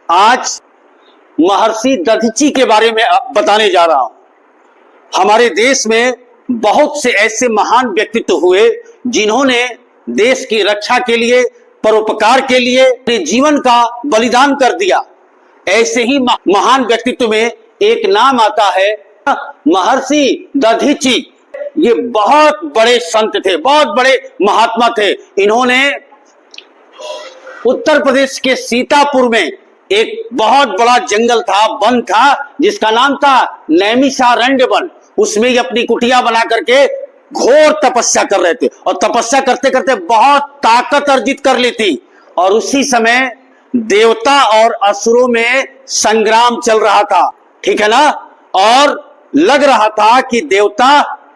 आज महर्षि दधीची के बारे में बताने जा रहा हूं। हमारे देश में बहुत से ऐसे महान व्यक्तित्व हुए जिन्होंने देश की रक्षा के लिए, परोपकार के लिए अपने जीवन का बलिदान कर दिया। ऐसे ही महान व्यक्तित्व में एक नाम आता है महर्षि दधीची। ये बहुत बड़े संत थे, बहुत बड़े महात्मा थे। इन्होंने उत्तर प्रदेश के सीतापुर में एक बहुत बड़ा जंगल था, वन था, जिसका नाम था नैमिषारण्य वन। उसमें ये अपनी कुटिया बना करके घोर तपस्या कर रहे थे और तपस्या करते करते बहुत ताकत अर्जित कर ली थी। और उसी समय देवता और असुरों में संग्राम चल रहा था, ठीक है ना। और लग रहा था कि देवता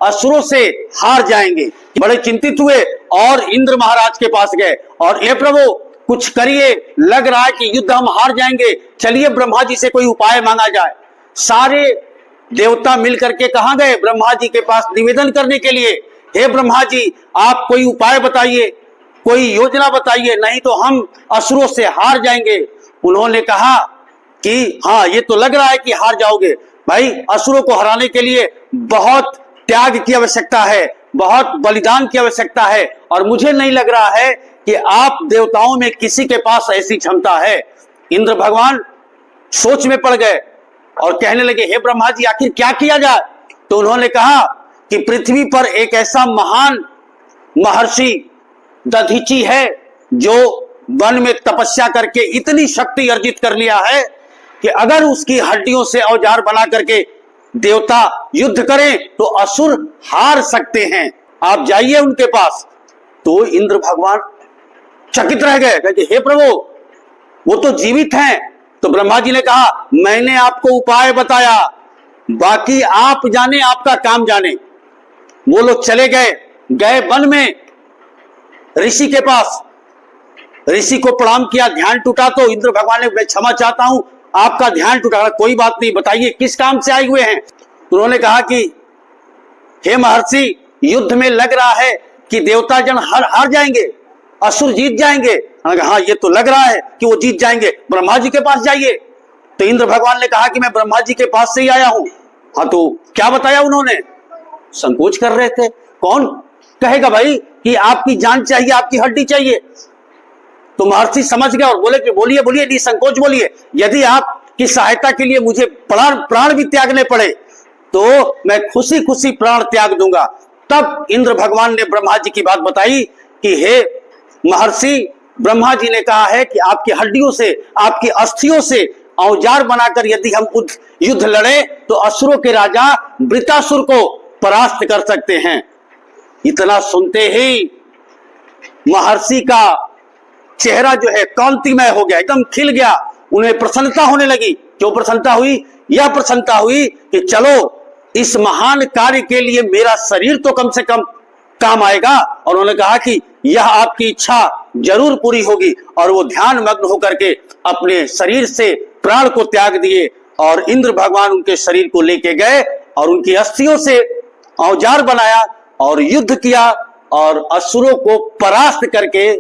असुरों से हार जाएंगे। बड़े चिंतित हुए और इंद्र महाराज के पास गए और हे प्रभु कुछ करिए, लग रहा है कि युद्ध हम हार जाएंगे, चलिए ब्रह्मा जी से कोई उपाय मांगा जाए। सारे देवता मिलकर के कहां गए? ब्रह्मा जी के पास निवेदन करने के लिए, हे ब्रह्मा जी आप कोई उपाय बताइए, कोई योजना बताइए, नहीं तो हम असुरों से हार जाएंगे। उन्होंने कहा कि हाँ, ये तो लग रहा है कि हार जाओगे भाई। असुरों को हराने के लिए बहुत त्याग की आवश्यकता है, बहुत बलिदान की आवश्यकता है, और मुझे नहीं लग रहा है कि आप देवताओं में किसी के पास ऐसी क्षमता है। इंद्र भगवान सोच में पड़ गए और कहने लगे, हे ब्रह्मा जी आखिर क्या किया जाए? तो उन्होंने कहा कि पृथ्वी पर एक ऐसा महान महर्षि दधीची है जो वन में तपस्या करके इतनी शक्ति अर्जित कर लिया है कि अगर उसकी हड्डियों से औजार बना करके देवता युद्ध करें तो असुर हार सकते हैं, आप जाइए उनके पास। तो इंद्र भगवान चकित रह गए, कहते हे प्रभु वो तो जीवित हैं। तो ब्रह्मा जी ने कहा मैंने आपको उपाय बताया, बाकी आप जाने, आपका काम जाने। वो लोग चले गए वन में ऋषि के पास। ऋषि को प्रणाम किया, ध्यान टूटा। तो इंद्र भगवान ने, मैं क्षमा चाहता हूं आपका ध्यान टूटा, कोई बात नहीं, बताइए किस काम से आए हुए हैं? उन्होंने कहा कि हे महर्षि युद्ध में लग रहा है कि देवता जन हार जाएंगे, असुर जीत जाएंगे। हाँ ये तो लग रहा है कि वो जीत जाएंगे, ब्रह्मा जी के पास जाइए। तो इंद्र भगवान ने कहा कि मैं ब्रह्मा जी के पास से ही आया हूं। हाँ तो क्या बताया उन्होंने? संकोच कर रहे थे, कौन कहेगा भाई कि आपकी जान चाहिए, आपकी हड्डी चाहिए। तो महर्षि समझ गए और बोले कि बोलिए बोलिए, निसंकोच बोलिए, यदि आपकी सहायता के लिए मुझे प्राण भी त्यागने पड़े तो मैं खुशी खुशी प्राण त्याग दूंगा। तब इंद्र भगवान ने ब्रह्मा जी की बात बताई कि हे महर्षि, ब्रह्मा जी ने कहा है कि आपकी हड्डियों से, आपकी अस्थियों से औजार बनाकर यदि हम युद्ध लड़े तो असुरों के राजा वृत्रासुर को परास्त कर सकते हैं। इतना सुनते ही महर्षि का चेहरा जो है कांतिमय हो गया, एकदम खिल गया। उन्हें प्रसन्नता होने लगी। क्यों प्रसन्नता हुई? यह प्रसन्नता हुई कि चलो इस महान कार्य के लिए मेरा शरीर तो कम से कम काम आएगा। और उन्होंने कहा कि यह आपकी इच्छा जरूर पूरी होगी। और वो ध्यान मग्न होकर के अपने शरीर से प्राण को त्याग दिए और इंद्र भगवान उनके शरीर को लेके गए और उनकी अस्थियों से औजार बनाया और युद्ध किया और असुरों को परास्त करके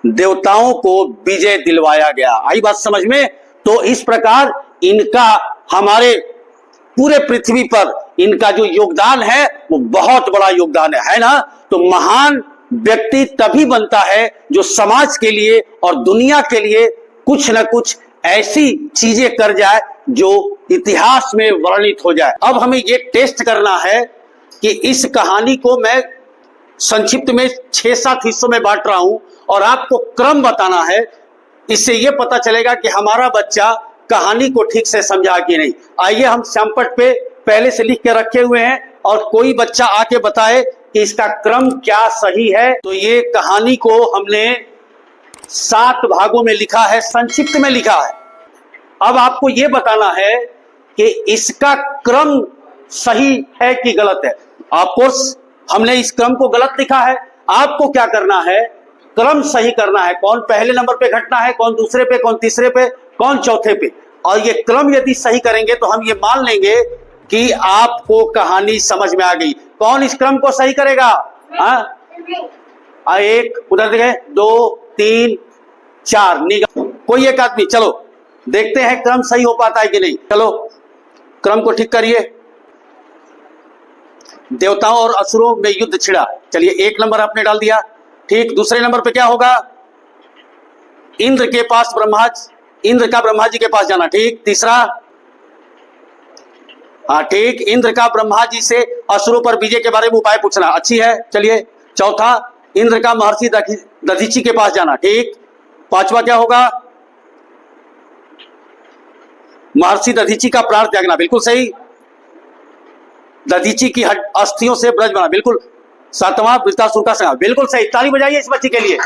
देवताओं को विजय दिलवाया गया। आई बात समझ में? तो इस प्रकार इनका हमारे पूरे पृथ्वी पर इनका जो योगदान है वो बहुत बड़ा योगदान है ना। तो महान व्यक्ति तभी बनता है जो समाज के लिए और दुनिया के लिए कुछ न कुछ ऐसी चीजें कर जाए जो इतिहास में वर्णित हो जाए। अब हमें ये टेस्ट करना है कि इस कहानी को मैं संक्षिप्त में 6-7 हिस्सों में बांट रहा हूं और आपको क्रम बताना है। इससे यह पता चलेगा कि हमारा बच्चा कहानी को ठीक से समझा कि नहीं। आइए हम श्यामपट्ट पे पहले से लिख के रखे हुए हैं और कोई बच्चा आके बताए कि इसका क्रम क्या सही है। तो ये कहानी को हमने 7 भागों में लिखा है, संक्षिप्त में लिखा है। अब आपको यह बताना है कि इसका क्रम सही है कि गलत है। ऑफकोर्स हमने इस क्रम को गलत लिखा है। आपको क्या करना है? क्रम सही करना है। कौन पहले नंबर पे घटना है, कौन दूसरे पे, कौन तीसरे पे, कौन चौथे पे। और ये क्रम यदि सही करेंगे तो हम ये मान लेंगे कि आपको कहानी समझ में आ गई। कौन इस क्रम को सही करेगा? एक उधर देखें, 2 3 4 कोई एक आदमी, चलो देखते हैं क्रम सही हो पाता है कि नहीं। चलो क्रम को ठीक करिए। देवताओं और असुरों में युद्ध छिड़ा, चलिए 1 नंबर आपने डाल दिया, ठीक। दूसरे नंबर पे क्या होगा? इंद्र के पास इंद्र का ब्रह्मा जी के पास जाना, ठीक। तीसरा, हाँ ठीक, इंद्र का ब्रह्मा जी से असुरों पर विजय के बारे में उपाय पूछना, अच्छी है। चलिए चौथा, इंद्र का महर्षि दधीची के पास जाना, ठीक। पांचवा क्या होगा? महर्षि दधीची का प्राण त्यागना, बिल्कुल सही। दधीची की अस्थियों से ब्रज बना, बिल्कुल। सातवां, वृत्तासुर का संहार, बिल्कुल सही। ताली बजाइए इस बच्चे के लिए।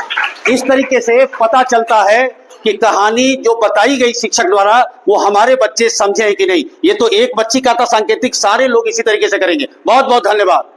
इस तरीके से पता चलता है कि कहानी जो बताई गई शिक्षक द्वारा वो हमारे बच्चे समझे हैं कि नहीं। ये तो एक बच्ची का था सांकेतिक, सारे लोग इसी तरीके से करेंगे। बहुत बहुत धन्यवाद।